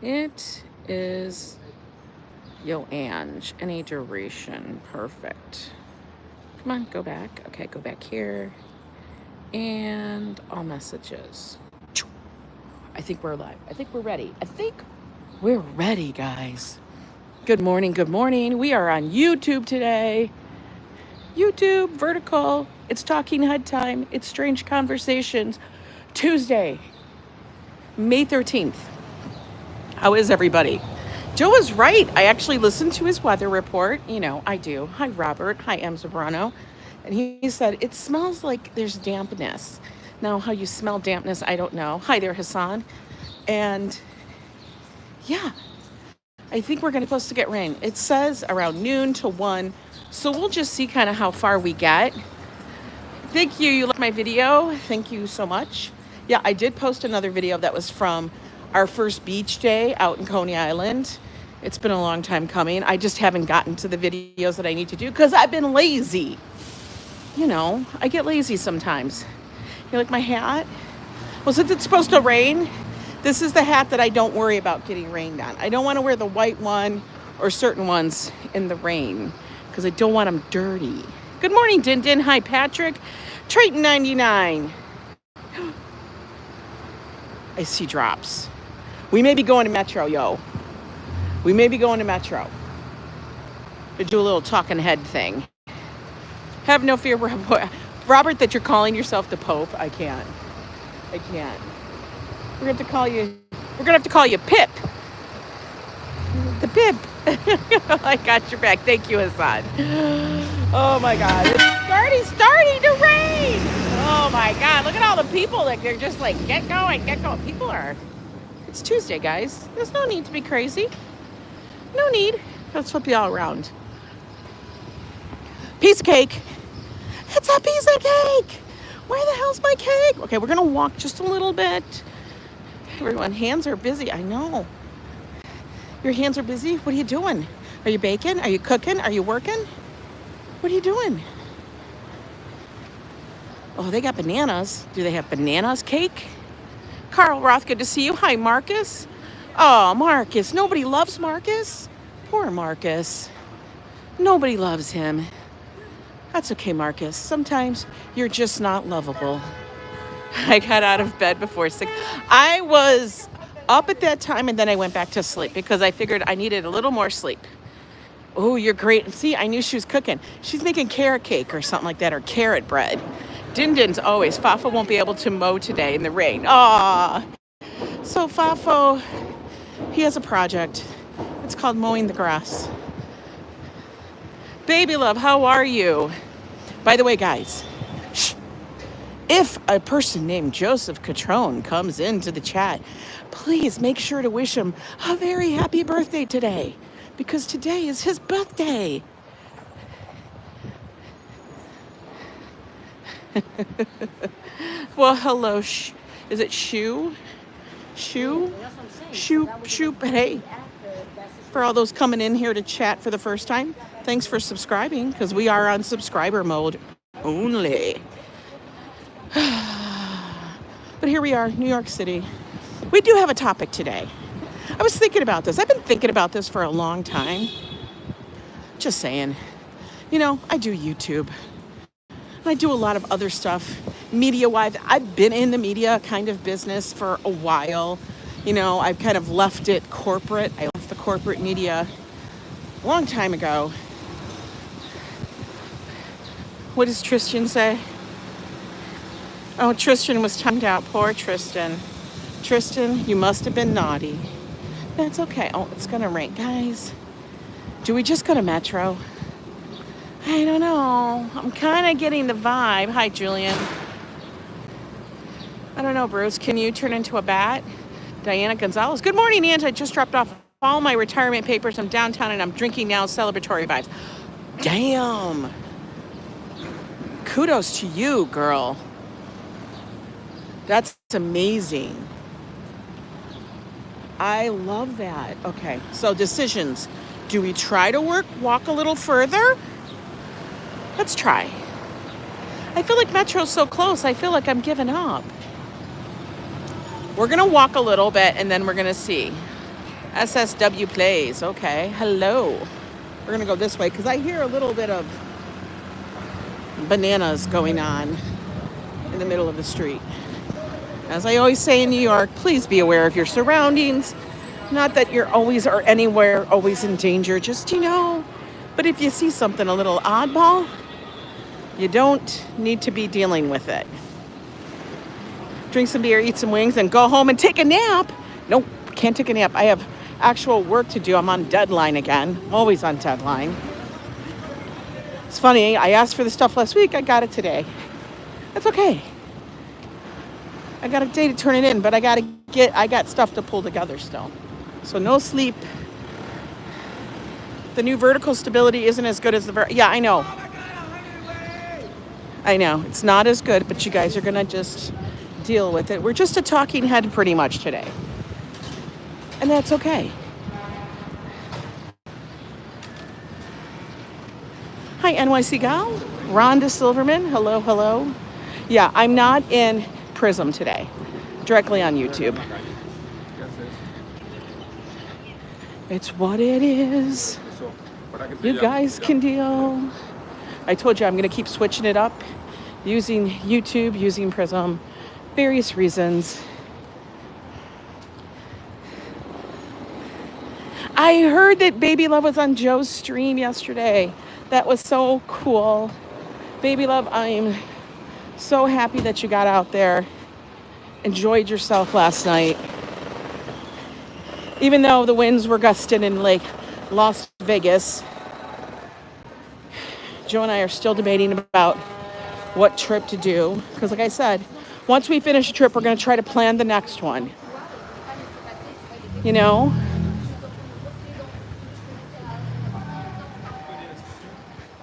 It is Yo Ange. Any duration. Perfect. Come on, go back. Okay, go back here. And all messages. I think we're live. I think we're ready. I think we're ready, guys. Good morning. Good morning. We are on YouTube today. YouTube, vertical. It's talking head time. It's strange conversations. Tuesday, May 13th. How is everybody? Joe was right. I actually listened to his weather report. You know, I do. Hi, Robert. Hi, M. Zabrano. And he said, it smells like there's dampness. Now, how you smell dampness, I don't know. Hi there, Hassan. And yeah, I think we're supposed to get rain. It says around noon to 1. So we'll just see kind of how far we get. Thank you. You liked my video. Thank you so much. Yeah, I did post another video that was from our first beach day out in Coney Island. It's been a long time coming. I just haven't gotten to the videos that I need to do because I've been lazy. You know, I get lazy sometimes. You like my hat? Well, since it's supposed to rain, this is the hat that I don't worry about getting rained on. I don't want to wear the white one or certain ones in the rain because I don't want them dirty. Good morning, Din Din. Hi, Patrick. Triton 99. I see drops. We may be going to Metro, yo. We may be going to Metro to do a little talking head thing. Have no fear, Robert, that you're calling yourself the Pope. I can't. We're going to have to call you Pip. The Pip. I got your back. Thank you, Hassan. Oh my God. It's starting to rain. Oh my God. Look at all the people. Like they're just like, get going. It's Tuesday, guys. There's no need to be crazy. No need. Let's flip you all around. Piece of cake. It's a piece of cake. Where the hell's my cake? Okay, we're going to walk just a little bit. Everyone, hands are busy. I know. Your hands are busy? What are you doing? Are you baking? Are you cooking? Are you working? What are you doing? Oh, they got bananas. Do they have bananas cake? Carl Roth, good to see you. Hi, Marcus. Oh, Marcus. Nobody loves Marcus. Poor Marcus. Nobody loves him. That's okay, Marcus. Sometimes you're just not lovable. I got out of bed before 6. I was up at that time and then I went back to sleep because I figured I needed a little more sleep. Oh, you're great. See, I knew she was cooking. She's making carrot cake or something like that, or carrot bread. Din Din's always. Fafo won't be able to mow today in the rain. Aw. So Fafo, he has a project. It's called mowing the grass. Baby love, how are you? By the way, guys, if a person named Joseph Catrone comes into the chat, please make sure to wish him a very happy birthday today, because today is his birthday. Well, hello. Is it Shoe? Hey. For all those coming in here to chat for the first time, thanks for subscribing, because we are on subscriber mode only. But here we are, New York City. We do have a topic today. I was thinking about this. I've been thinking about this for a long time. Just saying. You know, I do YouTube. And I do a lot of other stuff, media-wise. I've been in the media kind of business for a while. You know, I've kind of left it corporate. I left the corporate media a long time ago. What does Tristan say? Oh, Tristan was timed out. Poor Tristan. Tristan, you must have been naughty. That's okay. Oh, it's going to rain. Guys, do we just go to Metro? I don't know. I'm kind of getting the vibe. Hi, Julian. I don't know, Bruce. Can you turn into a bat? Diana Gonzalez. Good morning, Aunt. I just dropped off all my retirement papers. I'm downtown and I'm drinking now. Celebratory vibes. Damn. Kudos to you, girl. That's amazing. I love that. Okay, so decisions. Do we try to walk a little further? Let's try. I feel like Metro's so close. I feel like I'm giving up. We're going to walk a little bit and then we're going to see. SSW plays. Okay. Hello. We're going to go this way because I hear a little bit of bananas going on in the middle of the street. As I always say in New York, please be aware of your surroundings. Not that you're always or anywhere always in danger, just, but if you see something a little oddball, you don't need to be dealing with it. Drink some beer, eat some wings, and go home and take a nap. Nope, can't take a nap. I have actual work to do. I'm on deadline again, always on deadline. It's funny, I asked for the stuff last week, I got it today. That's okay. I got a day to turn it in, but I got stuff to pull together still. So no sleep. The new vertical stability isn't as good as yeah, I know. I know, it's not as good, but you guys are gonna just deal with it. We're just a talking head pretty much today. And that's okay. Hi, NYC Gal. Rhonda Silverman. Hello, hello. Yeah, I'm not in Prism today. Directly on YouTube. It's what it is. You guys can deal. I told you I'm going to keep switching it up. Using YouTube, using Prism. Various reasons. I heard that Baby Love was on Joe's stream yesterday. That was so cool. Baby Love, I'm so happy that you got out there. Enjoyed yourself last night. Even though the winds were gusting in like Las Vegas, Joe and I are still debating about what trip to do. Because like I said, once we finish a trip, we're going to try to plan the next one.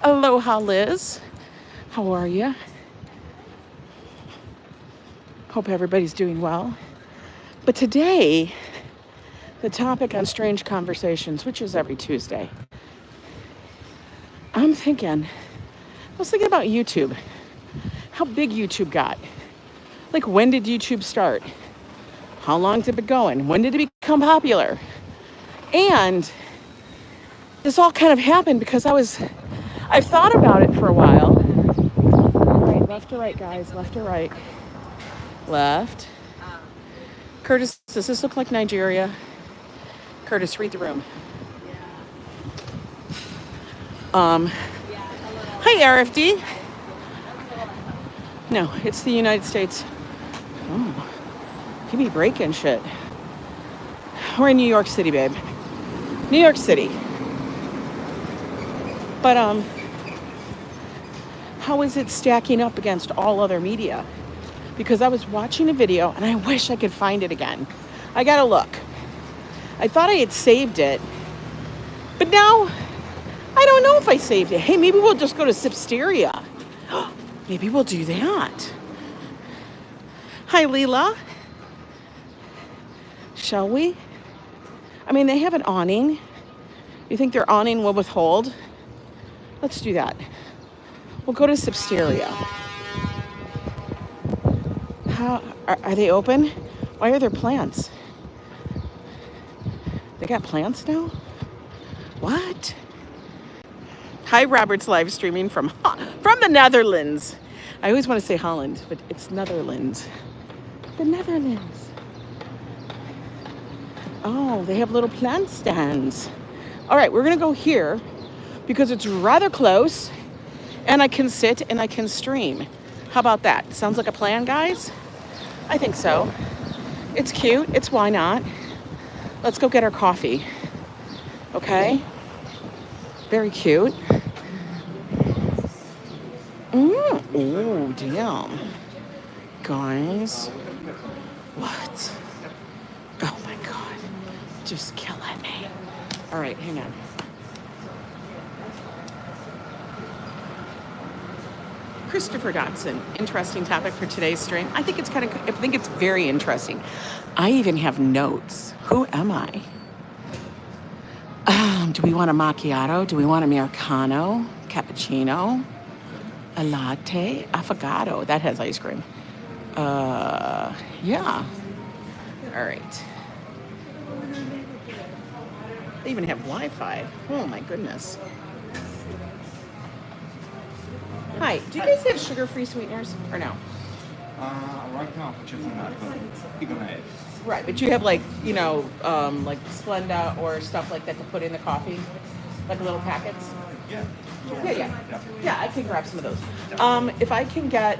Aloha, Liz. How are you? Hope everybody's doing well. But today, the topic on Strange Conversations, which is every Tuesday, I was thinking about YouTube. How big YouTube got. Like, when did YouTube start? How long's it been going? When did it become popular? And this all kind of happened because I've thought about it for a while. Right, left or right, guys? Left or right? Left. Curtis, does this look like Nigeria? Curtis, read the room. Hi, RFD. No, it's the United States. Oh, you be breaking shit. We're in New York City, babe. New York City. But, how is it stacking up against all other media? Because I was watching a video, and I wish I could find it again. I gotta look. I thought I had saved it, but now I don't know if I saved it. Hey, maybe we'll just go to Sipsteria. Maybe we'll do that. Hi, Lila. Shall we? I mean, they have an awning. You think their awning will withhold? Let's do that. We'll go to Sipsteria. How are they open? Why are there plants? They got plants now? What? Hi, Robert's live streaming from the Netherlands. I always want to say Holland, but it's Netherlands. The Netherlands. Oh, they have little plant stands. All right, we're going to go here because it's rather close and I can sit and I can stream. How about that? Sounds like a plan, guys? I think so. It's cute. It's why not? Let's go get our coffee. Okay? Very cute. Oh, damn. Guys. What? Oh my God. Just killing me. All right, hang on. Christopher Dotson, interesting topic for today's stream. I think it's very interesting. I even have notes. Who am I? Do we want a macchiato? Do we want Americano? Cappuccino? A latte? Affogato. That has ice cream. Yeah. All right. They even have Wi-Fi. Oh my goodness. Hi, do you guys have sugar-free sweeteners or no? Right now, unfortunately not, but you're gonna add. Right, but you have like, you know, like Splenda or stuff like that to put in the coffee? Like little packets? Yeah. Yeah, I can grab some of those. If I can get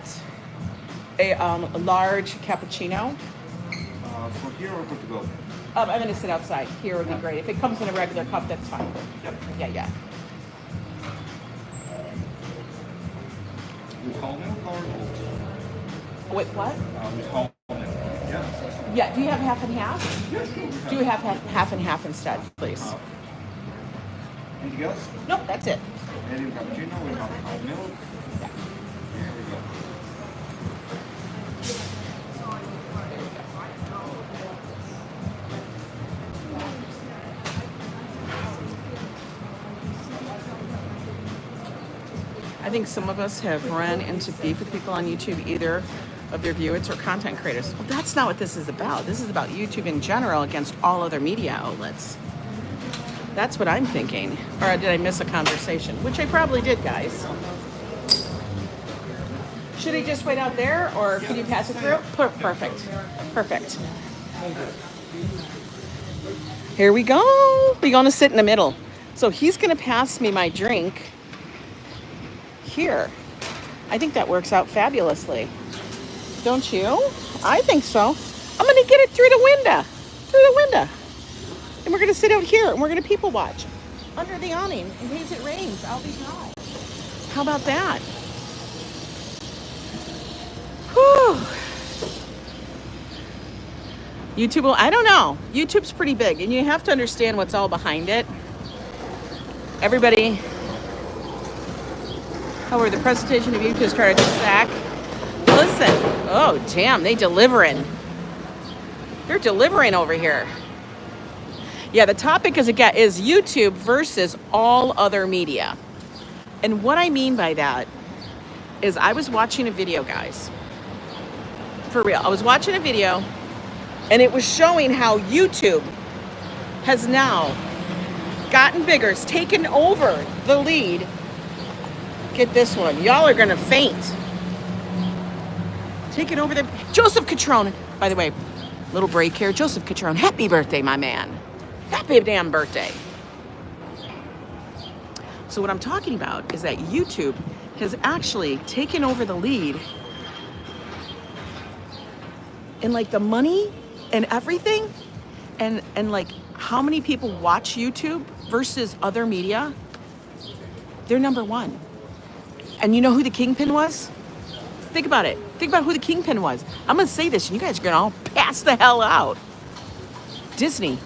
a large cappuccino. For here or for to go? I'm going to sit outside. Here would be great. If it comes in a regular cup, that's fine. Yep. Yeah. With whole milk or oat? With what? With whole milk. Yeah. Yeah, do you have half and half? Yeah, sure. Do you have half and half instead, please? Anything else? Nope, that's it. Medium cappuccino with whole milk. Yeah. Here we go. I think some of us have run into beef with people on YouTube, either of their viewers or content creators. Well, that's not what this is about. This is about YouTube in general against all other media outlets. That's what I'm thinking. Or did I miss a conversation? Which I probably did, guys. Should I just wait out there, or can you pass it through? Perfect. Here we go. We're gonna sit in the middle. So he's gonna pass me my drink here. I think that works out fabulously. Don't you? I think so. I'm gonna get it through the window. And we're gonna sit out here and we're gonna people watch under the awning in case it rains. I'll be dry. How about that? Whew. YouTube will, I don't know. YouTube's pretty big and you have to understand what's all behind it. Everybody, however, the presentation of YouTube started to sack. Listen, oh damn, they're delivering over here. Yeah, the topic is YouTube versus all other media. And what I mean by that is I was watching a video, guys. For real, I was watching a video and it was showing how YouTube has now gotten bigger. It's taken over the lead. Get this one. Y'all are going to faint. Taking over the... Joseph Catrone. By the way, little break here. Joseph Catrone, happy birthday, my man. Happy damn birthday. So what I'm talking about is that YouTube has actually taken over the lead in like the money and everything. And like how many people watch YouTube versus other media. They're number one. And you know who the kingpin was? Think about it. Think about who the kingpin was. I'm going to say this and you guys are going to all pass the hell out. Disney.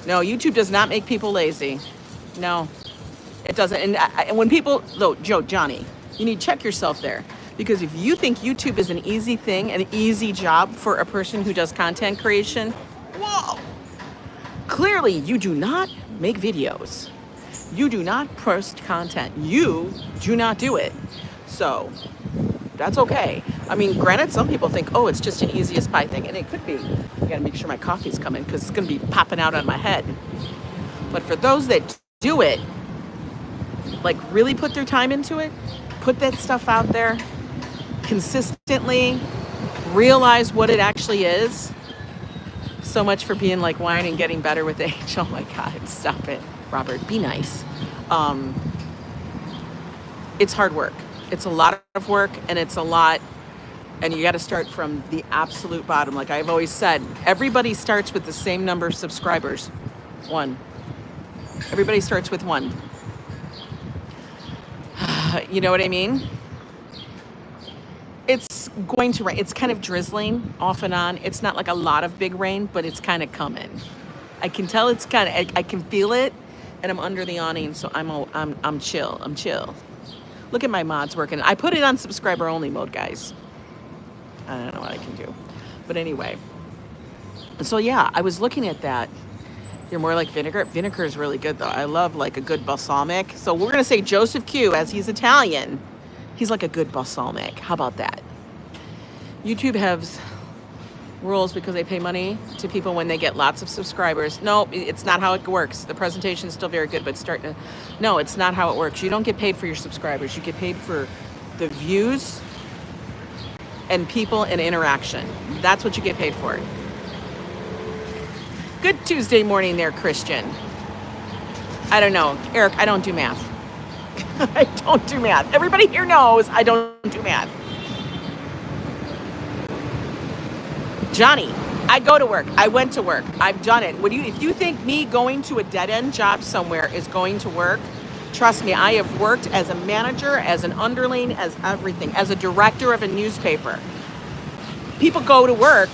No, YouTube does not make people lazy. No, it doesn't. And when people, Johnny, you need to check yourself there. Because if you think YouTube is an easy thing, an easy job for a person who does content creation, whoa. Clearly, you do not make videos. You do not post content. You do not do it. So that's okay. I mean, granted, some people think, oh, it's just an easy as pie thing. And it could be. I gotta make sure my coffee's coming because it's gonna be popping out on my head. But for those that do it, like really put their time into it, put that stuff out there consistently, realize what it actually is. So much for being like wine and getting better with age. Oh my God, stop it. Robert, be nice. It's hard work. It's a lot of work and it's a lot, and you got to start from the absolute bottom. Like I've always said, everybody starts with the same number of subscribers. 1. Everybody starts with 1. You know what I mean? It's going to rain. It's kind of drizzling off and on. It's not like a lot of big rain, but it's kind of coming. I can tell it's kind of, I can feel it, and I'm under the awning, so I'm chill. I'm chill. Look at my mods working. I put it on subscriber only mode, guys. I don't know what I can do. But anyway. So yeah, I was looking at that. You're more like vinegar. Vinegar is really good though. I love like a good balsamic. So we're gonna say Joseph Q, as he's Italian. He's like a good balsamic. How about that? YouTube has rules because they pay money to people when they get lots of subscribers. No, it's not how it works. The presentation is still very good, but no, it's not how it works. You don't get paid for your subscribers. You get paid for the views and people and interaction. That's what you get paid for. Good Tuesday morning there, Christian. I don't know. Eric, I don't do math. I don't do math. Everybody here knows I don't do math. Johnny, I go to work. I went to work. I've done it. If you think me going to a dead-end job somewhere is going to work, trust me, I have worked as a manager, as an underling, as everything, as a director of a newspaper. People go to work,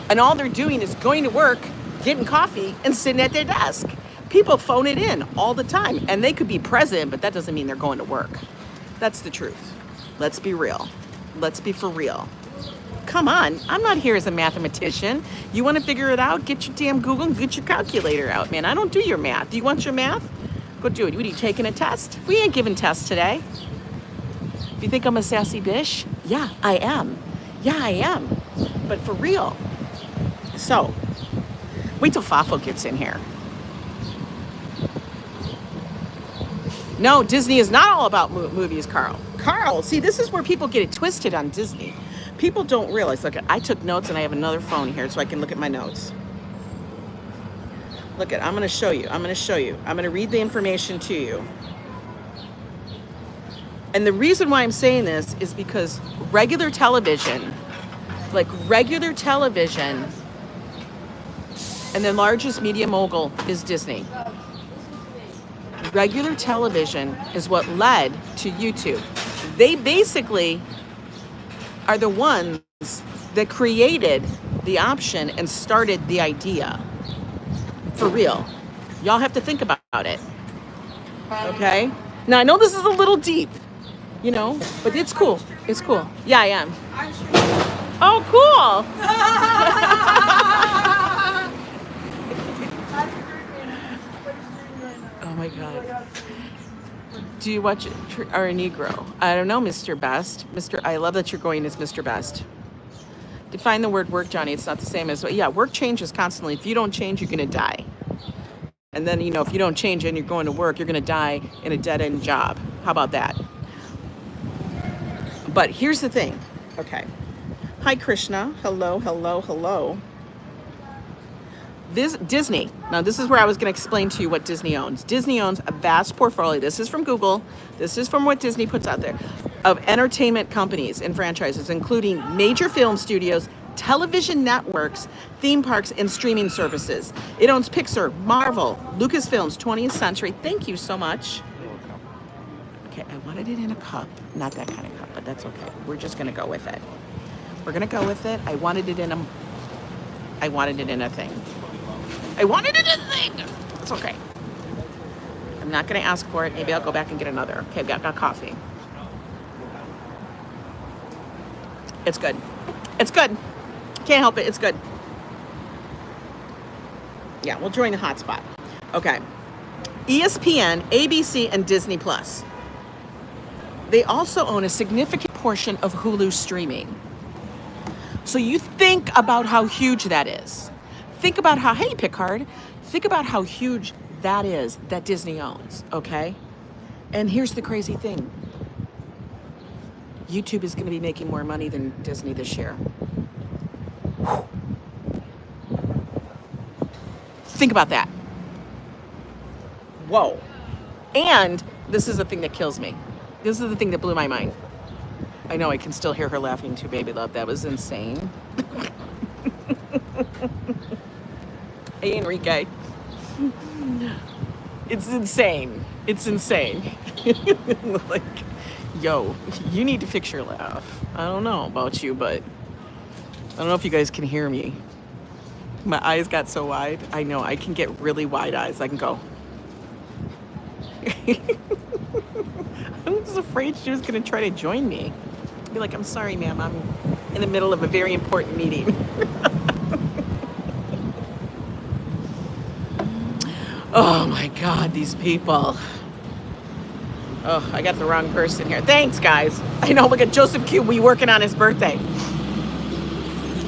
and all they're doing is going to work, getting coffee, and sitting at their desk. People phone it in all the time, and they could be president, but that doesn't mean they're going to work. That's the truth. Let's be real. Let's be for real. Come on, I'm not here as a mathematician. You want to figure it out? Get your damn Google and get your calculator out, man. I don't do your math. Do you want your math? Go do it. What, are you taking a test? We ain't giving tests today. If you think I'm a sassy bitch, yeah, I am. Yeah, I am. But for real. So, wait till Fafo gets in here. No, Disney is not all about movies, Carl. Carl, see, this is where people get it twisted on Disney. People don't realize, look, I took notes and I have another phone here so I can look at my notes. Look I'm going to show you. I'm going to read the information to you. And the reason why I'm saying this is because regular television, and the largest media mogul is Disney. Regular television is what led to YouTube. They basically are the ones that created the option and started the idea. For real. Y'all have to think about it. Okay? Now, I know this is a little deep, but it's cool. It's cool. Yeah, I am. Oh, cool. Oh, my God. Do you watch or a Negro? I don't know, Mr. Best. I love that you're going as Mr. Best. Define the word work, Johnny. It's not the same as, yeah, work changes constantly. If you don't change, you're going to die. And then, if you don't change and you're going to work, you're going to die in a dead-end job. How about that? But here's the thing. Okay. Hi, Krishna. Hello, hello, hello. Disney. Now, this is where I was going to explain to you what Disney owns. Disney owns a vast portfolio. This is from Google. This is from what Disney puts out there. Of entertainment companies and franchises, including major film studios, television networks, theme parks, and streaming services. It owns Pixar, Marvel, Lucasfilms, 20th Century. Thank you so much. Okay, I wanted it in a cup. Not that kind of cup, but that's okay. We're just going to go with it. We're going to go with it. I wanted it in a thing. It's okay. I'm not going to ask for it. Maybe I'll go back and get another. Okay, I've got coffee. It's good. It's good. Can't help it. It's good. Yeah, we'll join the hotspot. Okay. ESPN, ABC, and Disney Plus. They also own a significant portion of Hulu streaming. So you think about how huge that is. Think about how, hey, Picard, think about how huge that is that Disney owns, okay? And here's the crazy thing. YouTube is going to be making more money than Disney this year. Whew. Think about that. Whoa. And this is the thing that kills me. This is the thing that blew my mind. I know I can still hear her laughing too, baby love. That was insane. Hey, Enrique. It's insane. It's insane. Like, yo, you need to fix your laugh. I don't know about you, but I don't know if you guys can hear me. My eyes got so wide. I know, I can get really wide eyes. I can go. I was afraid she was going to try to join me. Be like, I'm sorry, ma'am. I'm in the middle of a very important meeting. Oh my God, these people. Oh, I got the wrong person here. Thanks, guys. I know, look at Joseph Q. We working on his birthday.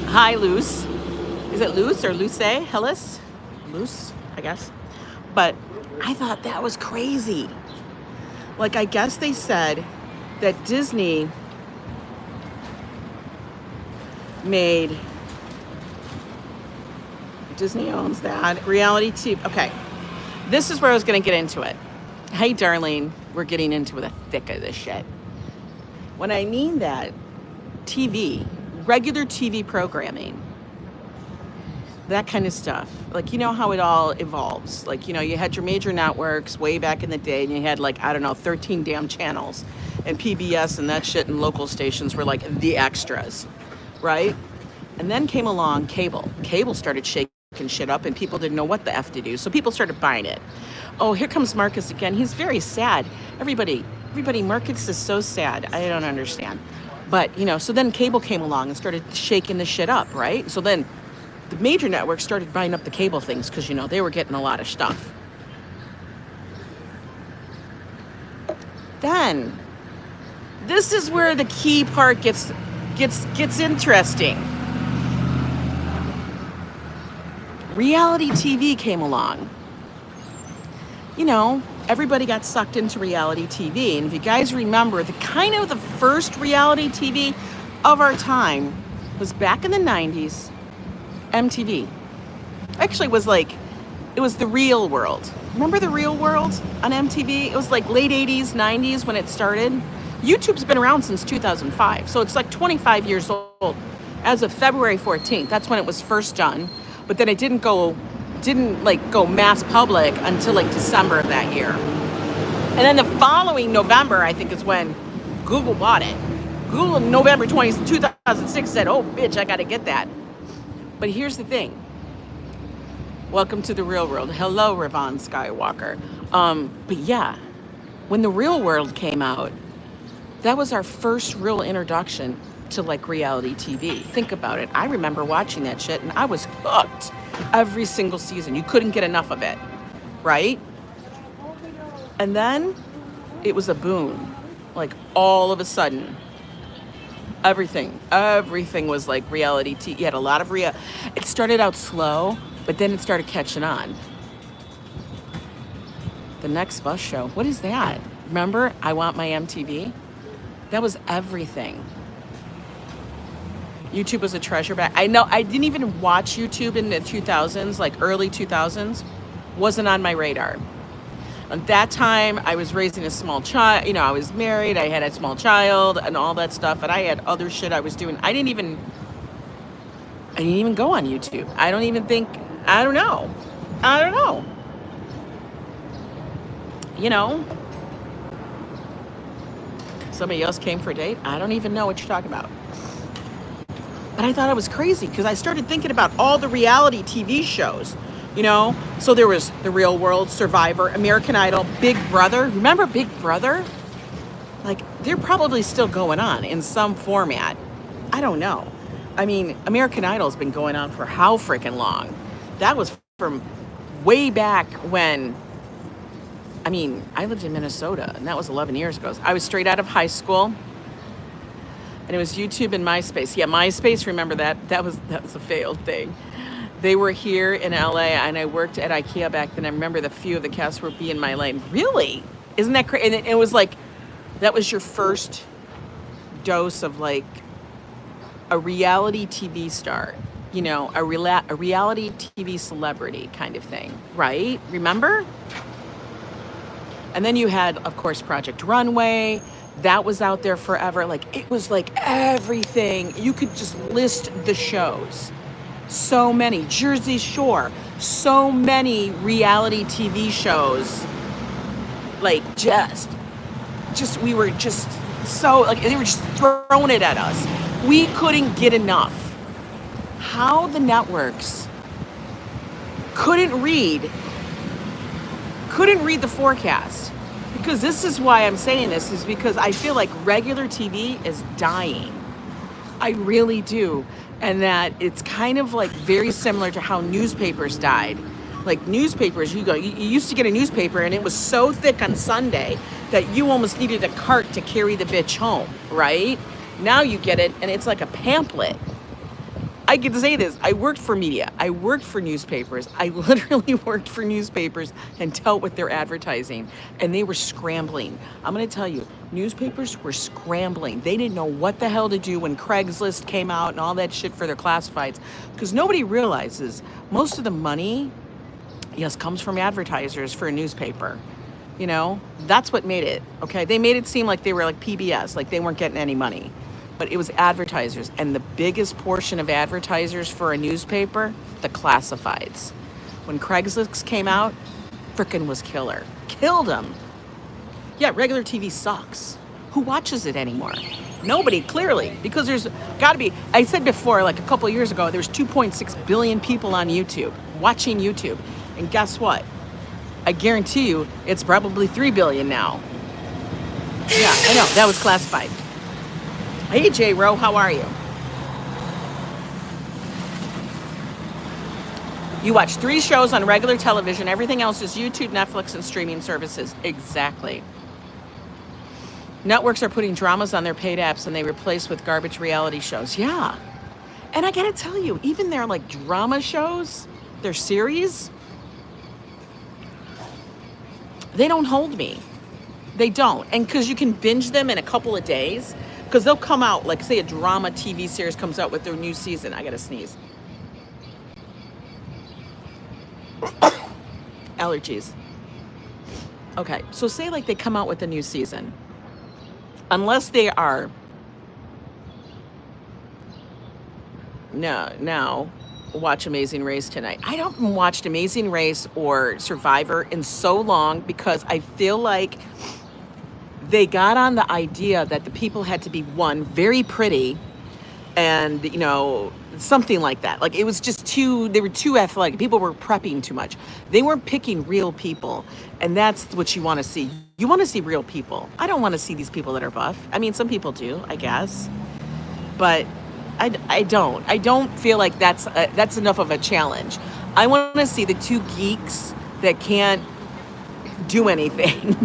Hi, Luce. Is it Luce or Luce? Hillis? Luce, I guess. But I thought that was crazy. Like, I guess they said that Disney Disney owns that. Reality TV. Okay. This is where I was going to get into it. Hey, darling, we're getting into the thick of this shit. When I mean that, TV, regular TV programming, that kind of stuff. Like, you know how it all evolves. Like, you know, you had your major networks way back in the day, and you had, like, I don't know, 13 damn channels. And PBS and that shit and local stations were like the extras, right? And then came along cable. Cable started shaking shit up, and people didn't know what the F to do. So people started buying it. Oh, here comes Marcus again. He's very sad. Everybody, Marcus is so sad. I don't understand. But, you know, so then cable came along and started shaking the shit up, right? So then the major networks started buying up the cable things because, you know, they were getting a lot of stuff. Then, this is where the key part gets interesting. Reality TV came along. You know, everybody got sucked into reality TV. And if you guys remember, the first reality TV of our time was back in the 90s, MTV. Actually, it was The Real World. Remember The Real World on MTV? It was like late 80s, 90s when it started. YouTube's been around since 2005, so it's like 25 years old. As of February 14th, that's when it was first done. But then it didn't go mass public until like December of that year. And then the following November, I think, is when Google bought it. Google in November 2006 said, oh, bitch, I got to get that. But here's the thing. Welcome to The Real World. Hello, Ravon Skywalker. But yeah, when The Real World came out, that was our first real introduction to like reality TV. Think about it. I remember watching that shit and I was hooked every single season. You couldn't get enough of it, right? And then it was a boom. Like all of a sudden, everything was like reality TV. You had a lot of it started out slow, but then it started catching on. The Next Bus Show. What is that? Remember, I Want My MTV? That was everything. YouTube was a treasure back. I know I didn't even watch YouTube in the 2000s, like early 2000s. Wasn't on my radar. At that time, I was raising a small child. You know, I was married. I had a small child and all that stuff. And I had other shit I was doing. I didn't even go on YouTube. I don't know. You know, somebody else came for a date. I don't even know what you're talking about. But I thought it was crazy because I started thinking about all the reality TV shows, you know? So there was The Real World, Survivor, American Idol, Big Brother. Remember Big Brother? Like, they're probably still going on in some format. I don't know. I mean, American Idol's been going on for how freaking long? That was from way back when, I mean, I lived in Minnesota, and that was 11 years ago. I was straight out of high school. And it was YouTube and MySpace. Yeah, MySpace, remember that? That was a failed thing. They were here in LA, and I worked at IKEA back then. I remember the few of the cast were in my lane. Really? Isn't that crazy? And it was like, that was your first dose of like a reality TV star, you know, a reality TV celebrity kind of thing, right? Remember? And then you had, of course, Project Runway. That was out there forever. Like, it was like everything. You could just list the shows. So many. Jersey Shore. So many reality TV shows. Like, we were just so, like, they were just throwing it at us. We couldn't get enough. How the networks couldn't read the forecast. Because this is why I'm saying this, is because I feel like regular TV is dying. I really do. And that it's kind of like very similar to how newspapers died. Like newspapers, you used to get a newspaper and it was so thick on Sunday that you almost needed a cart to carry the bitch home, right? Now you get it and it's like a pamphlet. I can say this. I worked for media. I worked for newspapers. I literally worked for newspapers and dealt with their advertising. And they were scrambling. I'm going to tell you, newspapers were scrambling. They didn't know what the hell to do when Craigslist came out and all that shit for their classifieds. Because nobody realizes most of the money, yes, comes from advertisers for a newspaper. You know, that's what made it, okay? They made it seem like they were like PBS, like they weren't getting any money. But it was advertisers. And the biggest portion of advertisers for a newspaper, the classifieds. When Craigslist came out, frickin' was killer. Killed them. Yeah, regular TV sucks. Who watches it anymore? Nobody, clearly. Because there's gotta be, I said before, like a couple of years ago, there's 2.6 billion people on YouTube, watching YouTube. And guess what? I guarantee you, it's probably 3 billion now. Yeah, I know, that was classified. Hey, J-Ro, how are you? You watch 3 shows on regular television. Everything else is YouTube, Netflix, and streaming services. Exactly. Networks are putting dramas on their paid apps and they replace with garbage reality shows. Yeah. And I gotta tell you, even their like drama shows, their series, they don't hold me. They don't. And because you can binge them in a couple of days, because they'll come out, like say a drama TV series comes out with their new season. I gotta sneeze. Allergies. Okay, so say like they come out with a new season. Unless they are, now watch Amazing Race tonight. I haven't watched Amazing Race or Survivor in so long because I feel like they got on the idea that the people had to be, one, very pretty, and, you know, something like that. Like, it was just they were too athletic. People were prepping too much. They weren't picking real people, and that's what you want to see. You want to see real people. I don't want to see these people that are buff. I mean, some people do, I guess, but I don't. I don't feel like that's enough of a challenge. I want to see the 2 geeks that can't do anything.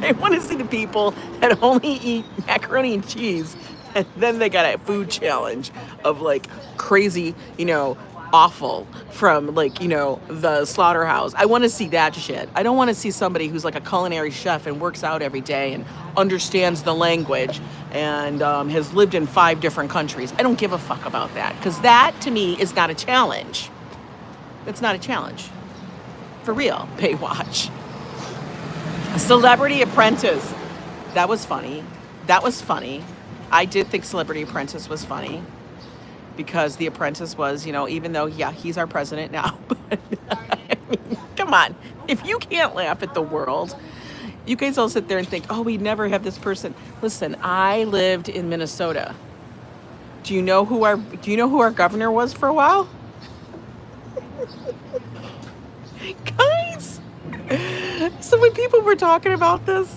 I want to see the people that only eat macaroni and cheese, and then they got a food challenge of like crazy, you know, awful from like, you know, the slaughterhouse. I want to see that shit. I don't want to see somebody who's like a culinary chef and works out every day and understands the language and has lived in 5 different countries. I don't give a fuck about that, because that to me is not a challenge. It's not a challenge. For real. Baywatch. Celebrity Apprentice. That was funny. That was funny. I did think Celebrity Apprentice was funny because The Apprentice was, you know, even though, yeah, he's our president now. But I mean, come on. If you can't laugh at the world, you guys all sit there and think, oh, we'd never have this person. Listen, I lived in Minnesota. Do you know who our governor was for a while? Guys, so when people were talking about this,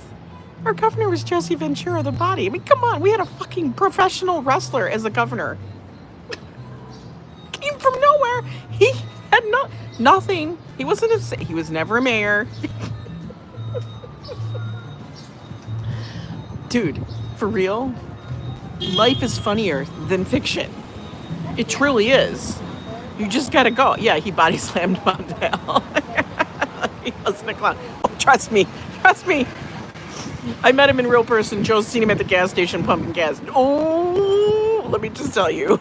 our governor was Jesse Ventura, the body. I mean, come on, we had a fucking professional wrestler as a governor. Came from nowhere. He had nothing. He was never a mayor. Dude, for real, life is funnier than fiction. It truly is. You just gotta go. Yeah, he body slammed Mondale. He wasn't a clown. Oh, trust me. I met him in real person. Joe's seen him at the gas station pumping gas. Oh, let me just tell you.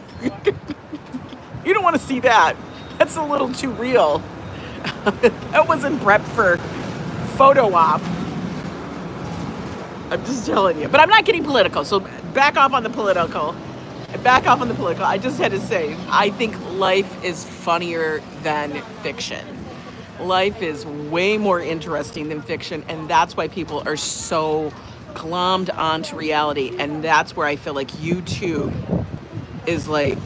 You don't want to see that. That's a little too real. That wasn't prep for photo op. I'm just telling you. But I'm not getting political, so back off on the political. I just had to say, I think life is funnier than fiction. Life is way more interesting than fiction, and that's why people are so glommed onto reality, and that's where I feel like YouTube is like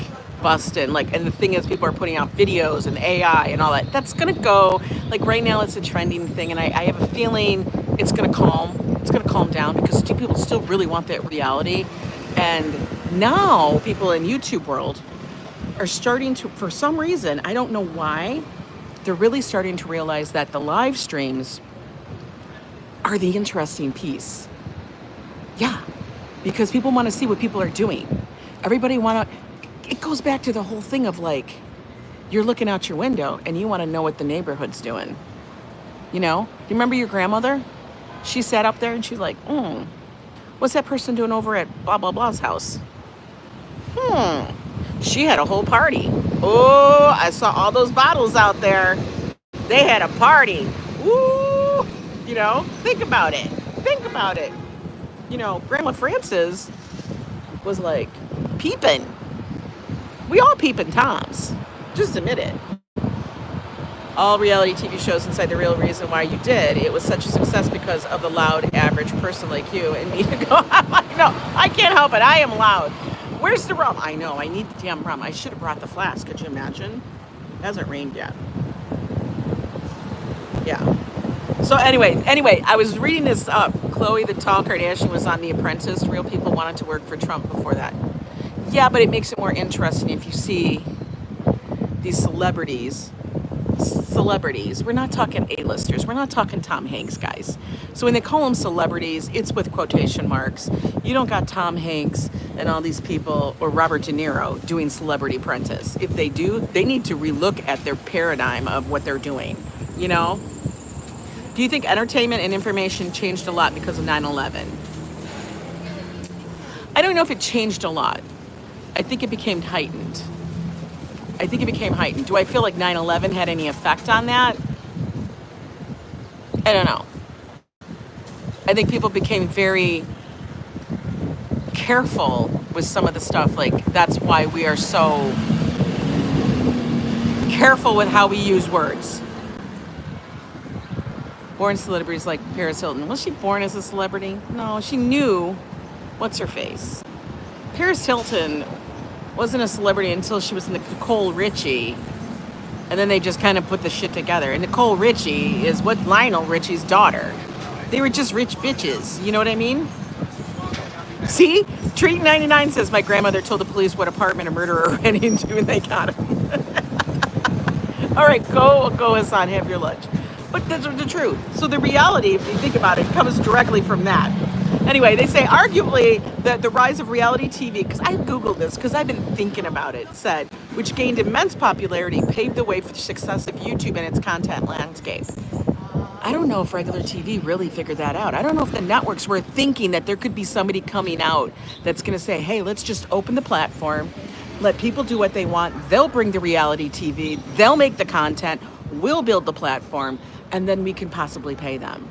busting. Like, and the thing is, people are putting out videos and AI and all that. That's gonna go, like right now it's a trending thing, and I have a feeling it's gonna calm down because people still really want that reality. And now people in YouTube world are starting to, for some reason, I don't know why, they're really starting to realize that the live streams are the interesting piece. Yeah, because people want to see what people are doing. Everybody want to, it goes back to the whole thing of like, you're looking out your window and you want to know what the neighborhood's doing. You know? You remember your grandmother? She sat up there and she's like, what's that person doing over at blah, blah, blah's house? She had a whole party. Oh, I saw all those bottles out there. They had a party. Woo! You know, think about it. Think about it. You know, Grandma Frances was like peeping. We all peeping Toms. Just admit it. All reality TV shows inside the real reason why you did. It was such a success because of the loud, average person like you and me to go. I know, I can't help it. I am loud. Where's the rum? I know, I need the damn rum. I should have brought the flask. Could you imagine? It hasn't rained yet. Yeah. So anyway, I was reading this up. Khloe, the tall Kardashian, was on The Apprentice. Real people wanted to work for Trump before that. Yeah, but it makes it more interesting if you see these celebrities. We're not talking A-listers. We're not talking Tom Hanks, guys. So when they call them celebrities, it's with quotation marks. You don't got Tom Hanks and all these people or Robert De Niro doing Celebrity Apprentice. If they do, they need to relook at their paradigm of what they're doing, you know? Do you think entertainment and information changed a lot because of 9/11? I don't know if it changed a lot. I think it became heightened. Do I feel like 9/11 had any effect on that? I don't know. I think people became very careful with some of the stuff. Like, that's why we are so careful with how we use words. Born celebrities like Paris Hilton. Was she born as a celebrity? No, she knew. What's her face? Paris Hilton wasn't a celebrity until she was in the Nicole Richie, and then they just kind of put the shit together. And Nicole Richie is what Lionel Richie's daughter. They were just rich bitches, you know what I mean? See, Treat 99 says my grandmother told the police what apartment a murderer ran into, and they got him. All right, go, Hassan, have your lunch. But that's the truth. So the reality, if you think about it, comes directly from that. Anyway, they say arguably that the rise of reality TV, because I Googled this because I've been thinking about it, said, which gained immense popularity, paved the way for the success of YouTube and its content landscape. I don't know if regular TV really figured that out. I don't know if the networks were thinking that there could be somebody coming out that's going to say, hey, let's just open the platform, let people do what they want. They'll bring the reality TV. They'll make the content. We'll build the platform, and then we can possibly pay them.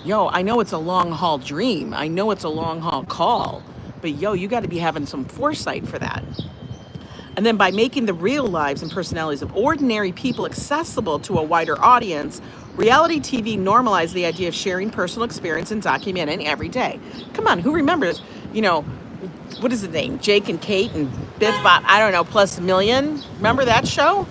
Yo, I know it's a long haul dream. I know it's a long haul call, but yo, you got to be having some foresight for that. And then by making the real lives and personalities of ordinary people accessible to a wider audience, reality TV normalized the idea of sharing personal experience and documenting every day. Come on, who remembers, you know, what is the name? Jake and Kate and Biff Bob, I don't know, Plus a Million? Remember that show?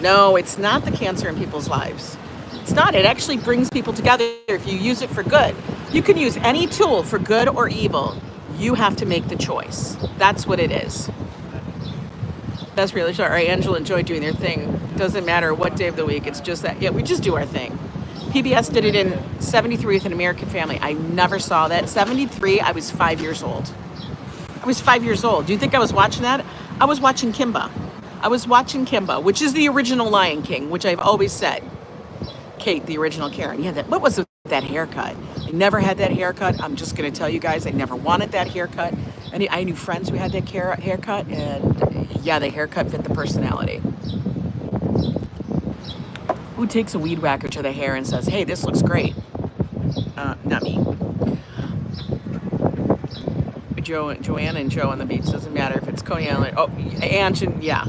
No, it's not the cancer in people's lives. It's not. It actually brings people together if you use it for good. You can use any tool for good or evil. You have to make the choice. That's what it is. That's really short. All right, Angela enjoyed doing their thing. Doesn't matter what day of the week. It's just that, yeah, we just do our thing. PBS did it in 73 with An American Family. I never saw that. 73, I was 5 years old. Do you think I was watching that? I was watching Kimba. Which is the original Lion King, which I've always said. Kate, the original Karen. Yeah, what was with that haircut? I never had that haircut. I'm just going to tell you guys, I never wanted that haircut. And I knew friends who had that haircut, and yeah, the haircut fit the personality. Who takes a weed whacker to the hair and says, hey, this looks great? Not me. Joanna and Joe on the beach. Doesn't matter if it's Coney Island. Oh, Ange, and yeah.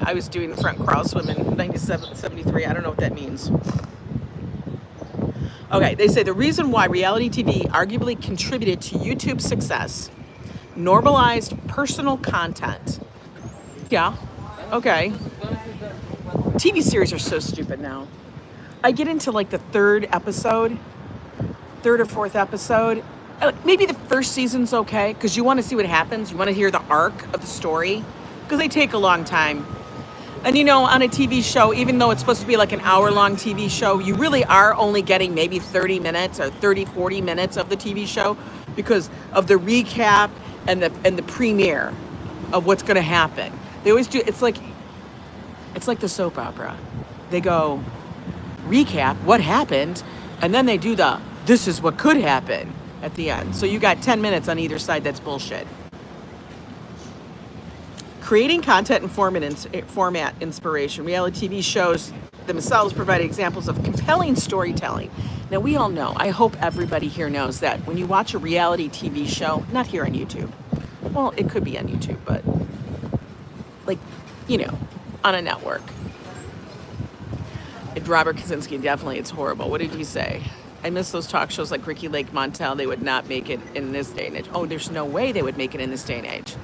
I was doing the front crawl swim in 97, 73. I don't know what that means. Okay, they say the reason why reality TV arguably contributed to YouTube's success, normalized personal content. Yeah, okay. TV series are so stupid now. I get into like the third or fourth episode. Maybe the first season's okay, because you want to see what happens. You want to hear the arc of the story, because they take a long time. And you know, on a TV show, even though it's supposed to be like an hour-long TV show, you really are only getting maybe 30 minutes or 30, 40 minutes of the TV show because of the recap and the premiere of what's going to happen. They always do. It's like the soap opera. They go recap what happened, and then they do the this is what could happen at the end. So you got 10 minutes on either side. That's bullshit. Creating content and format inspiration. Reality TV shows themselves provide examples of compelling storytelling. Now, we all know, I hope everybody here knows that when you watch a reality TV show, not here on YouTube, well, it could be on YouTube, but like, you know, on a network. Robert Kaczynski, definitely, it's horrible. What did he say? I miss those talk shows like Ricky Lake Montel. They would not make it in this day and age. Oh, there's no way they would make it in this day and age.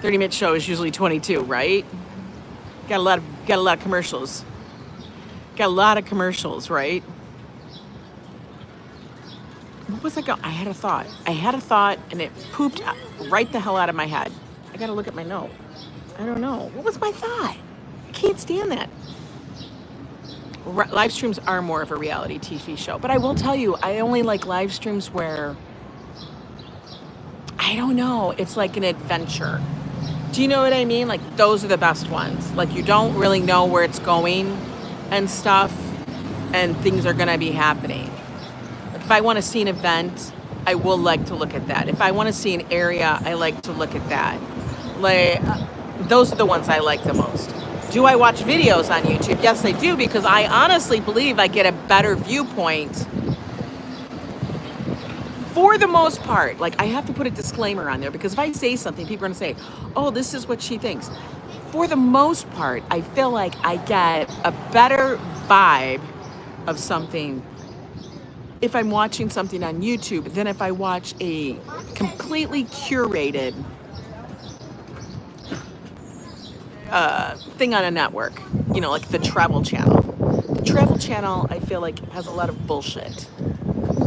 30-minute show is usually 22, right? Got a lot of commercials. Got a lot of commercials, right? What was I going? I had a thought, and it pooped right the hell out of my head. I gotta look at my note. I don't know. What was my thought? I can't stand that. Live streams are more of a reality TV show, but I will tell you, I only like live streams where, I don't know, it's like an adventure. Do you know what I mean? Like, those are the best ones. Like, you don't really know where it's going and stuff, and things are gonna be happening. Like, if I want to see an event, I will like to look at that. If I want to see an area, I like to look at that. Like, those are the ones I like the most. Do I watch videos on YouTube? Yes, I do, because I honestly believe I get a better viewpoint for the most part. Like, I have to put a disclaimer on there, because if I say something, people are going to say, oh, this is what she thinks. For the most part, I feel like I get a better vibe of something if I'm watching something on YouTube than if I watch a completely curated thing on a network, you know, like the Travel Channel. The Travel Channel, I feel like, has a lot of bullshit.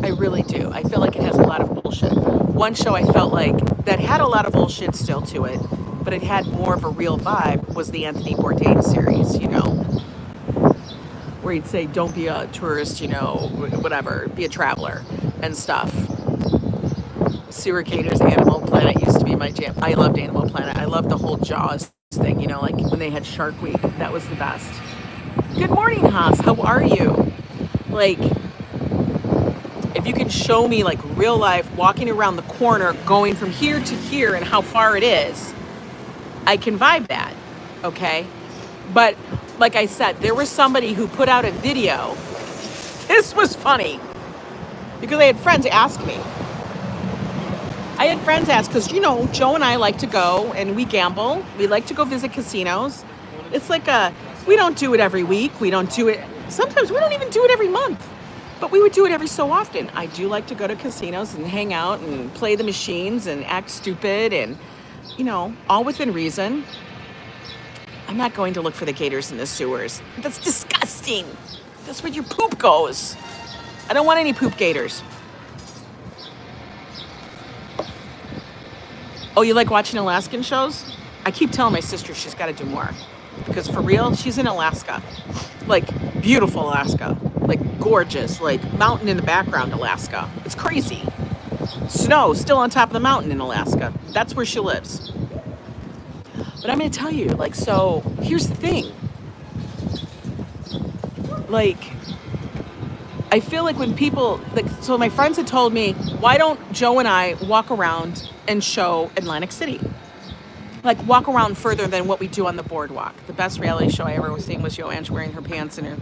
I really do. I feel like it has a lot of bullshit. One show I felt like that had a lot of bullshit still to it, but it had more of a real vibe, was the Anthony Bourdain series, you know, where he'd say, don't be a tourist, you know, whatever, be a traveler and stuff. Sewer Gators, Animal Planet used to be my jam. I loved Animal Planet. I loved the whole Jaws thing, you know, like when they had Shark Week. That was the best. Good morning, Haas. How are you? Like, if you can show me like real life walking around the corner, going from here to here and how far it is, I can vibe that, okay? But like I said, there was somebody who put out a video. This was funny because I had friends ask me. Because, you know, Joe and I like to go and we gamble. We like to go visit casinos. It's like we don't do it every week. We don't do it. Sometimes we don't even do it every month. But we would do it every so often. I do like to go to casinos and hang out and play the machines and act stupid and, you know, all within reason. I'm not going to look for the gators in the sewers. That's disgusting. That's where your poop goes. I don't want any poop gators. Oh, you like watching Alaskan shows? I keep telling my sister she's got to do more. Because for real, she's in Alaska. Like, beautiful Alaska. Like, gorgeous. Like, mountain in the background Alaska. It's crazy. Snow still on top of the mountain in Alaska. That's where she lives. But I'm going to tell you, like, so here's the thing. Like, I feel like when people, like, so my friends had told me, why don't Joe and I walk around and show Atlantic City? Like, walk around further than what we do on the boardwalk. The best reality show I ever was seeing was Yo Ang wearing the pants in her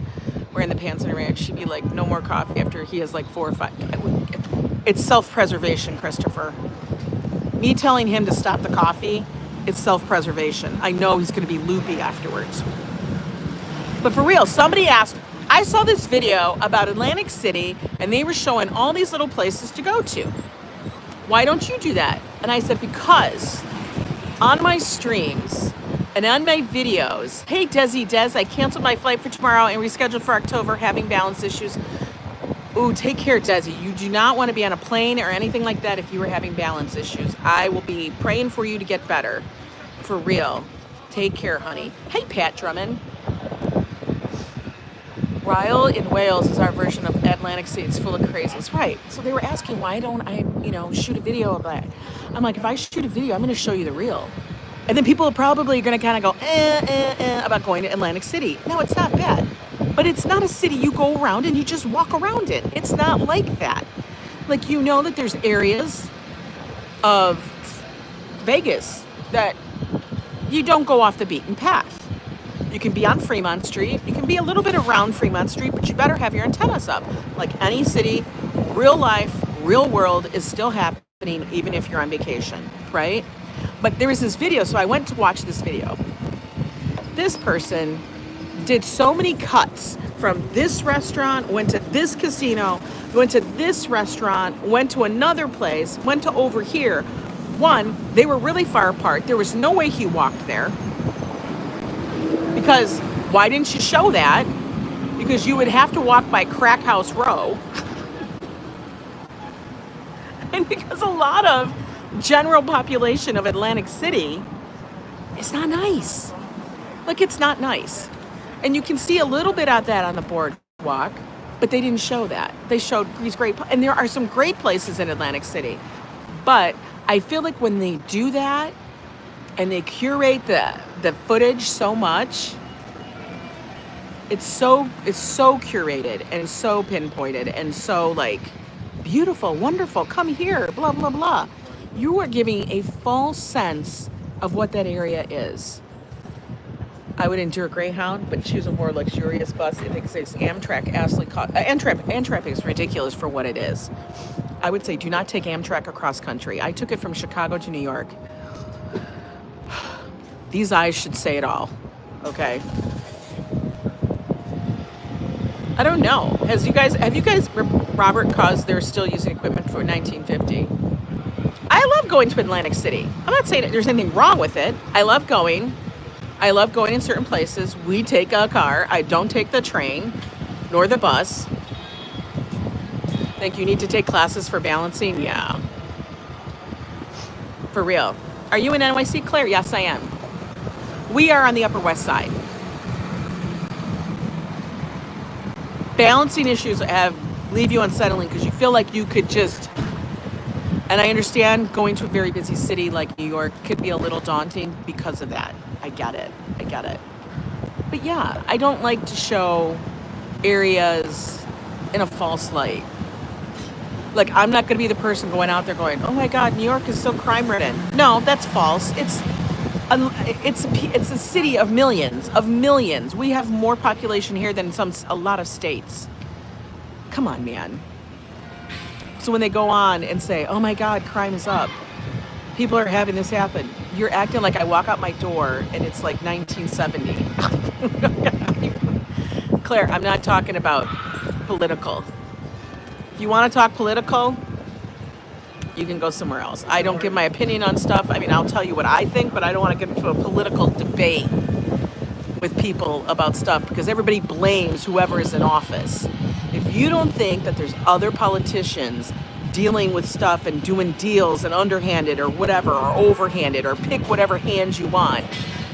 marriage. She'd be like, no more coffee after he has like 4 or 5. It's self-preservation, Christopher. Me telling him to stop the coffee, it's self-preservation. I know he's going to be loopy afterwards. But for real, somebody asked, I saw this video about Atlantic City and they were showing all these little places to go to. Why don't you do that? And I said, because on my streams and on my videos, hey, Des, I canceled my flight for tomorrow and rescheduled for October, having balance issues. Ooh, take care, Desi. You do not want to be on a plane or anything like that if you are having balance issues. I will be praying for you to get better. For real. Take care, honey. Hey, Pat Drummond. Ryle in Wales is our version of Atlantic City. It's full of crazies. Right. So they were asking, why don't I, shoot a video of that? I'm like, if I shoot a video, I'm going to show you the real. And then people are probably going to kind of go, about going to Atlantic City. No, it's not bad. But it's not a city you go around and you just walk around it. It's not like that. Like, that there's areas of Vegas that you don't go off the beaten path. You can be on Fremont Street. You can be a little bit around Fremont Street, but you better have your antennas up. Like any city, real life, real world is still happening even if you're on vacation, right? But there was this video, so I went to watch this video. This person did so many cuts from this restaurant, went to this casino, went to this restaurant, went to another place, went to over here. One, they were really far apart. There was no way he walked there. Because why didn't you show that? Because you would have to walk by Crack House Row. And because a lot of general population of Atlantic City is not nice. Like, it's not nice. And you can see a little bit of that on the boardwalk, but they didn't show that. They showed these great, and there are some great places in Atlantic City. But I feel like when they do that, and they curate the footage so much, it's so curated and so pinpointed and so like beautiful, wonderful, come here, blah, blah, blah. You are giving a false sense of what that area is. I would endure Greyhound, but choose a more luxurious bus if it says Amtrak. Amtrak is ridiculous for what it is. I would say do not take Amtrak across country. I took it from Chicago to New York. These eyes should say it all, okay? I don't know. Have you guys, Robert, cause they're still using equipment for 1950? I love going to Atlantic City. I'm not saying that there's anything wrong with it. I love going in certain places. We take a car. I don't take the train, nor the bus. Think you need to take classes for balancing? Yeah. For real. Are you in NYC, Claire? Yes, I am. We are on the Upper West Side. Balancing issues leave you unsettling because you feel like you could just, and I understand going to a very busy city like New York could be a little daunting because of that. I get it. But yeah, I don't like to show areas in a false light. Like, I'm not going to be the person going out there going, oh my God, New York is so crime-ridden. No, that's false. It's a city of millions. We have more population here than a lot of states. Come on, man. So when they go on and say, oh my God, crime is up, people are having this happen, you're acting like I walk out my door and it's like 1970. Claire, I'm not talking about political. If you want to talk political, you can go somewhere else. I don't give my opinion on stuff. I mean, I'll tell you what I think, but I don't want to get into a political debate with people about stuff because everybody blames whoever is in office. If you don't think that there's other politicians dealing with stuff and doing deals and underhanded or whatever, or overhanded, or pick whatever hand you want,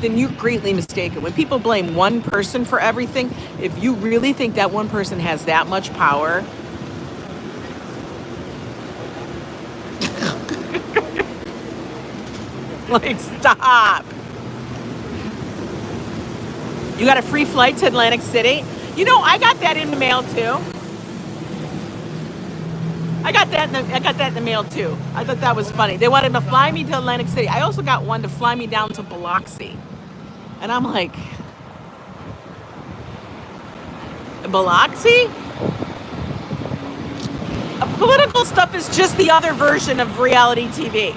then you're greatly mistaken. When people blame one person for everything, if you really think that one person has that much power, like, stop. You got a free flight to Atlantic City? You know, I got that in the mail too. I got that in the mail too. I thought that was funny. They wanted to fly me to Atlantic City. I also got one to fly me down to Biloxi. And I'm like, Biloxi? Political stuff is just the other version of reality TV.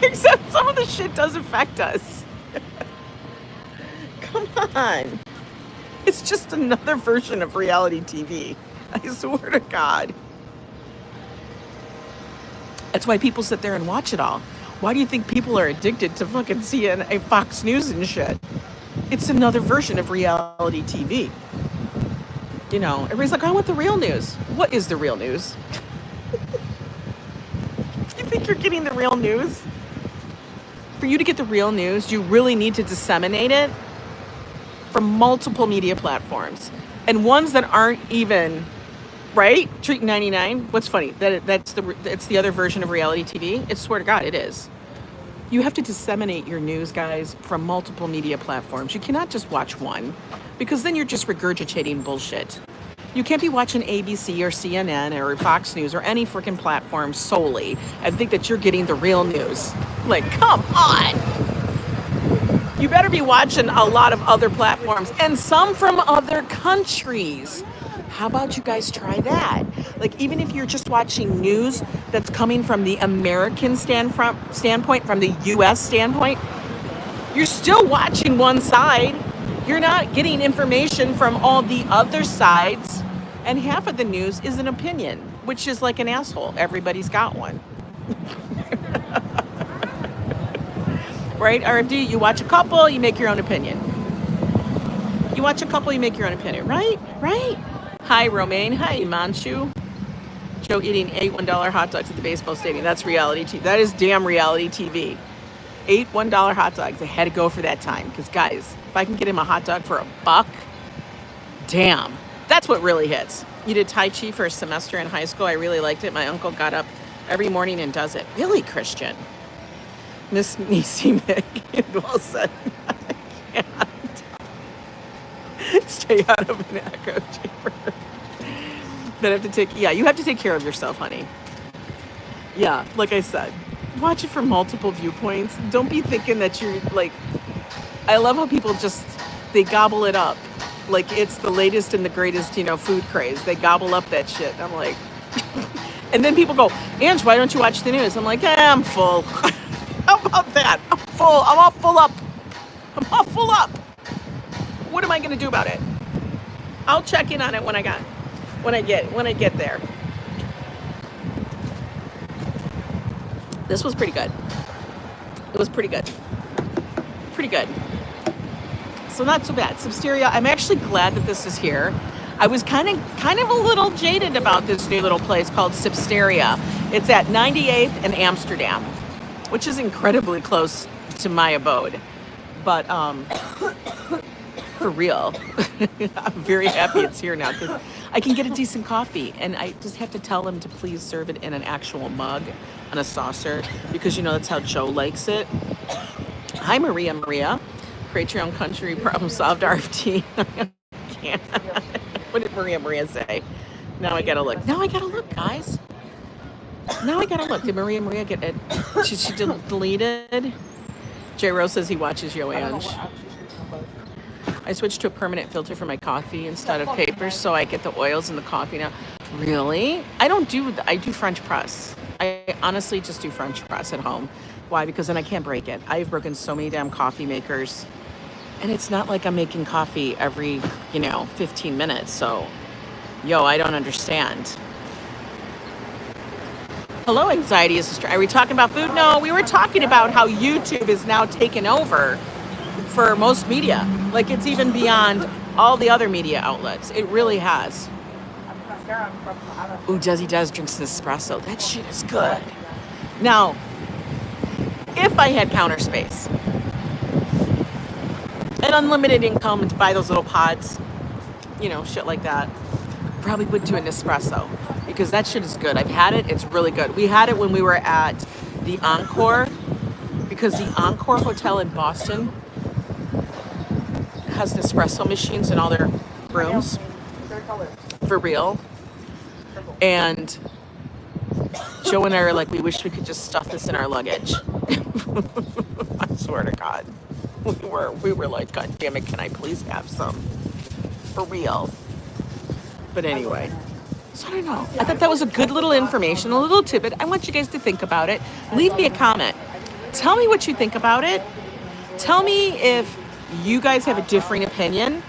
Except some of the shit does affect us. Come on. It's just another version of reality TV. I swear to God. That's why people sit there and watch it all. Why do you think people are addicted to fucking CNN, Fox News and shit? It's another version of reality TV. You know, everybody's like, I want the real news. What is the real news? You think you're getting the real news? For you to get the real news, you really need to disseminate it from multiple media platforms, and ones that aren't even, right? Treat 99. What's funny? It's the other version of reality TV. It's, swear to God, it is. You have to disseminate your news, guys, from multiple media platforms. You cannot just watch one, because then you're just regurgitating bullshit. You can't be watching ABC or CNN or Fox News or any freaking platform solely and think that you're getting the real news. Like, come on. You better be watching a lot of other platforms and some from other countries. How about you guys try that? Like, even if you're just watching news that's coming from the American standpoint, from the US standpoint, you're still watching one side. You're not getting information from all the other sides. And half of the news is an opinion, which is like an asshole. Everybody's got one. Right, RFD? You watch a couple, you make your own opinion. You watch a couple, you make your own opinion. Right? Right? Hi, Romaine. Hi, Manchu. Joe eating 8 $1 hot dogs at the baseball stadium. That's reality TV. That is damn reality TV. 8 $1 hot dogs. I had to go for that time. Because, guys, if I can get him a hot dog for $1, damn. That's what really hits. You did Tai Chi for a semester in high school. I really liked it. My uncle got up every morning and does it. Really, Christian? Miss Niecy Mick. Well said. I can't. Stay out of an echo chamber. Then have to take, yeah, you have to take care of yourself, honey. Yeah, like I said, watch it from multiple viewpoints. Don't be thinking that you're like, I love how people just, they gobble it up. Like it's the latest and the greatest, food craze. They gobble up that shit. I'm like, and then people go, Ange, why don't you watch the news? I'm like, I'm full. How about that? I'm full. I'm all full up. I'm all full up. What am I going to do about it? I'll check in on it when I get there. This was pretty good. It was pretty good. Pretty good. So not so bad. Substeria, I'm actually glad that this is here. I was kind of a little jaded about this new little place called Substeria. It's at 98th and Amsterdam, which is incredibly close to my abode. But for real, I'm very happy it's here now because I can get a decent coffee, and I just have to tell them to please serve it in an actual mug, on a saucer, because that's how Joe likes it. Hi, Maria. Create your own country, problem solved, RFT. Can't. What did Maria say? Now I gotta look, guys. Now I gotta look. Did Maria get it? She deleted. J. Rose says he watches Yo Ange. I switched to a permanent filter for my coffee instead of paper, so I get the oils in the coffee now. Really? I do French press. I honestly just do French press at home. Why? Because then I can't break it. I've broken so many damn coffee makers. And it's not like I'm making coffee every, 15 minutes. So, I don't understand. Hello, anxiety assistant. Are we talking about food? No, we were talking about how YouTube is now taken over for most media. Like it's even beyond all the other media outlets. It really has. Ooh, Desi does drinks an espresso. That shit is good. Now, if I had counter space and unlimited income to buy those little pods, shit like that, probably would do an espresso because that shit is good. I've had it. It's really good. We had it when we were at the Encore, because the Encore Hotel in Boston has Nespresso machines in all their rooms. For real. And Joe and I are like, we wish we could just stuff this in our luggage. I swear to God. We were like, God damn it, can I please have some? For real. But anyway. So I don't know. I thought that was a good little information, a little tidbit. I want you guys to think about it. Leave me a comment. Tell me what you think about it. Tell me if you guys have a differing opinion.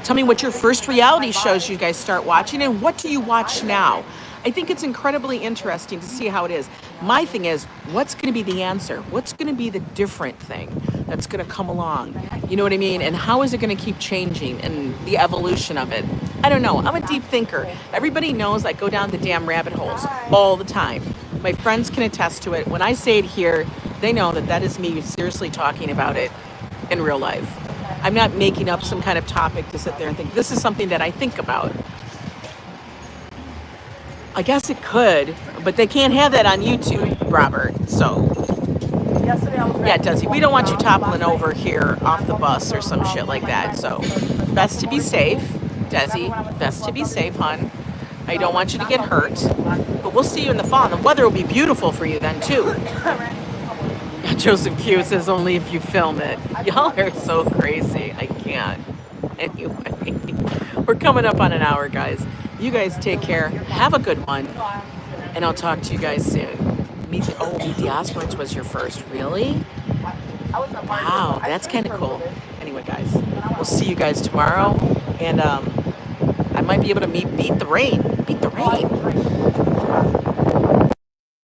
Tell me what your first reality shows you guys start watching and what do you watch now? I think it's incredibly interesting to see how it is. My thing is, what's going to be the answer? What's going to be the different thing that's going to come along? You know what I mean? And how is it going to keep changing and the evolution of it? I don't know. I'm a deep thinker. Everybody knows I go down the damn rabbit holes all the time. My friends can attest to it. When I say it here, they know that is me seriously talking about it in real life. I'm not making up some kind of topic to sit there and think, this is something that I think about. I guess it could, but they can't have that on YouTube, Robert. So, yeah, Desi, we don't want you toppling over here off the bus or some shit like that. So, best to be safe, Desi. Best to be safe, hon. I don't want you to get hurt. But we'll see you in the fall. The weather will be beautiful for you then, too. Joseph Q says only if you film it. Y'all are so crazy. I can't. Anyway, we're coming up on an hour, guys. You guys take care. Have a good one. And I'll talk to you guys soon. Meet the Osbournes was your first. Really? Wow, that's kind of cool. Anyway, guys, we'll see you guys tomorrow. And I might be able to beat the rain. Beat the rain.